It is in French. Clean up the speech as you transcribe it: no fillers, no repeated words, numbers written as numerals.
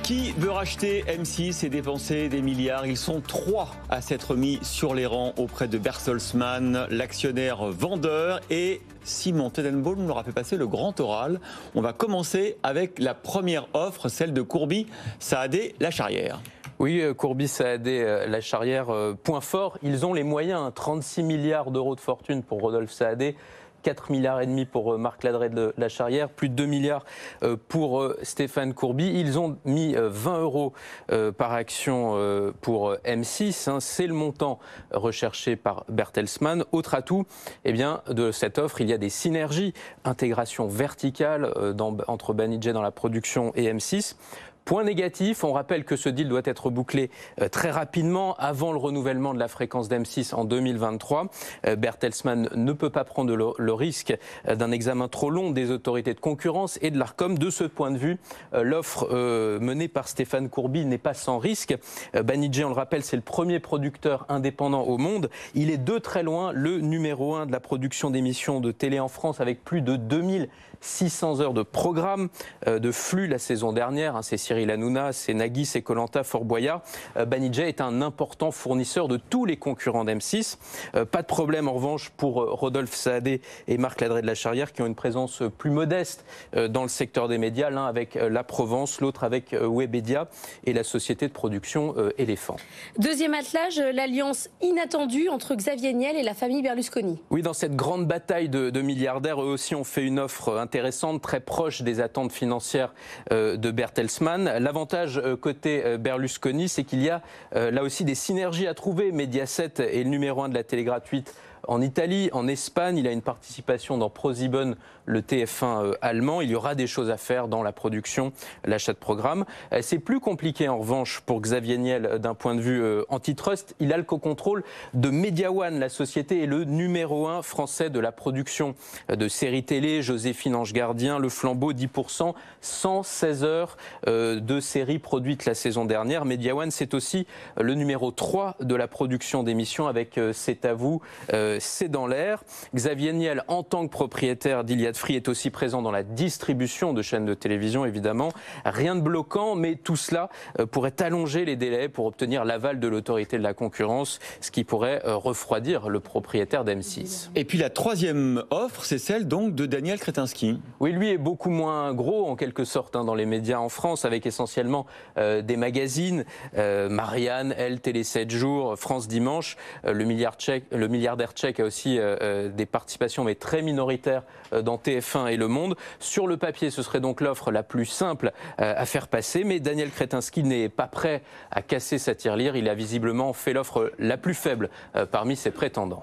Qui veut racheter M6 et dépenser des milliards? Ils sont 3 à s'être mis sur les rangs auprès de Bertelsmann, l'actionnaire vendeur, et Simon Tenenbaum nous aura fait passer le grand oral. On va commencer avec la première offre, celle de Courbis Saadé Lacharrière. Oui, Courbis Saadé Lacharrière, point fort, ils ont les moyens, 36 milliards d'euros de fortune pour Rodolphe Saadé. 4,5 milliards pour Marc Ladreit de Lacharrière, plus de 2 milliards pour Stéphane Courbis. Ils ont mis 20 euros par action pour M6. C'est le montant recherché par Bertelsmann. Autre atout de cette offre, il y a des synergies, intégration verticale entre Banijay dans la production et M6. Point négatif, on rappelle que ce deal doit être bouclé très rapidement avant le renouvellement de la fréquence d'M6 en 2023. Bertelsmann ne peut pas prendre le risque d'un examen trop long des autorités de concurrence et de l'Arcom. De ce point de vue, l'offre menée par Stéphane Courbis n'est pas sans risque. Banijay, on le rappelle, c'est le premier producteur indépendant au monde. Il est de très loin le numéro 1 de la production d'émissions de télé en France avec plus de 2600 heures de programme de flux la saison dernière. C'est Cyril Hanouna, c'est Nagui, c'est Koh Lanta, Fort Boyard. Banijay est un important fournisseur de tous les concurrents d'M6. Pas de problème en revanche pour Rodolphe Saadé et Marc Ladreit de Lacharrière qui ont une présence plus modeste dans le secteur des médias, l'un avec La Provence, l'autre avec Webedia et la société de production Éléphant. Deuxième attelage, l'alliance inattendue entre Xavier Niel et la famille Berlusconi. Oui, dans cette grande bataille de milliardaires, eux aussi ont fait une offre intéressante, très proche des attentes financières de Bertelsmann. L'avantage côté Berlusconi, c'est qu'il y a là aussi des synergies à trouver. Mediaset est le numéro 1 de la télé gratuite en Italie, en Espagne. Il a une participation dans ProSieben, le TF1 allemand. Il y aura des choses à faire dans la production, l'achat de programmes. C'est plus compliqué en revanche pour Xavier Niel d'un point de vue antitrust. Il a le co-contrôle de Mediawan. La société est le numéro 1 français de la production de séries télé. Joséphine Ange Gardien, Le Flambeau, 10%, 116 heures de séries produites la saison dernière. Mediawan, c'est aussi le numéro 3 de la production d'émissions avec C'est à vous, c'est dans l'air. Xavier Niel, en tant que propriétaire d'Iliade Free, est aussi présent dans la distribution de chaînes de télévision, évidemment. Rien de bloquant, mais tout cela pourrait allonger les délais pour obtenir l'aval de l'autorité de la concurrence, ce qui pourrait refroidir le propriétaire d'M6. Et puis la troisième offre, c'est celle donc de Daniel Kretinsky. Oui, lui est beaucoup moins gros en quelque sorte dans les médias en France, avec essentiellement des magazines, Marianne, Elle, Télé 7 jours, France Dimanche. Le milliardaire tchèque a aussi des participations mais très minoritaires dans TF1 et Le Monde. Sur le papier, ce serait donc l'offre la plus simple à faire passer, mais Daniel Kretinsky n'est pas prêt à casser sa tirelire. Il a visiblement fait l'offre la plus faible parmi ses prétendants.